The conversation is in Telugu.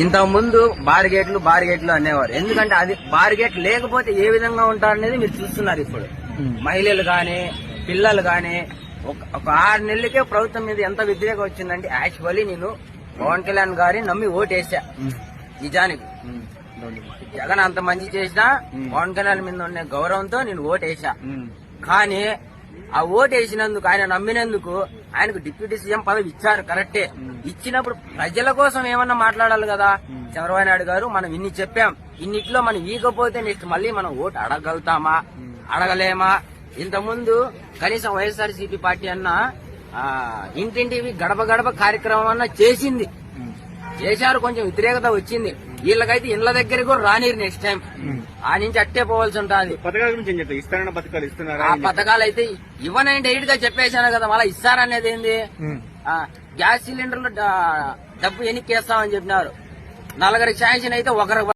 ఇంతకు ముందు బారిగేట్లు అనేవారు. ఎందుకంటే అది బారిగేట్ లేకపోతే ఏ విధంగా ఉంటారనేది మీరు చూస్తున్నారు. ఇప్పుడు మహిళలు గాని పిల్లలు గాని ఒక 6 నెలలకే ప్రభుత్వం మీద ఎంత వ్యతిరేకం వచ్చిందంటే యాక్చువల్లీ నేను పవన్ కళ్యాణ్ గారిని నమ్మి ఓటేసా. నిజానికి జగన్ అంత మంచి చేసినా పవన్ కళ్యాణ్ మీద ఉన్న గౌరవంతో నేను ఓటేసా. కానీ ఆ ఓటేసినందుకు, ఆయన నమ్మినందుకు ఆయనకు డిప్యూటీ సీఎం పదవి ఇచ్చారు కరెక్టే. ఇచ్చినప్పుడు ప్రజల కోసం ఏమన్నా మాట్లాడాలి కదా. చంద్రబాబు నాయుడు గారు మనం ఇన్ని చెప్పాం, ఇన్నిట్లో మనం ఈకపోతే నెక్స్ట్ మళ్ళీ మనం ఓటు అడగలుగుతామా, అడగలేమా? ఇంతకుముందు కనీసం వైఎస్ఆర్సీపీ పార్టీ అన్న ఇంటింటివి గడప గడప కార్యక్రమం అన్న చేశారు. కొంచెం వ్యతిరేకత వచ్చింది. వీళ్ళకైతే ఇళ్ల దగ్గర కూడా రానిరు. నెక్స్ట్ టైం ఆ నుంచి అట్టే పోవాల్సి ఉంటుంది. పథకాల గురించి ఇస్తారన్న పథకాలు ఇస్తున్నారు. ఆ పథకాలు అయితే ఇవ్వనని డైరెక్ట్ గా చెప్పేశాను కదా. మళ్ళీ ఇస్తారనేది ఏంది? గ్యాస్ సిలిండర్లు డబ్బు ఎన్నికేస్తామని చెప్పినారు. 4 శాంక్షన్ అయితే 1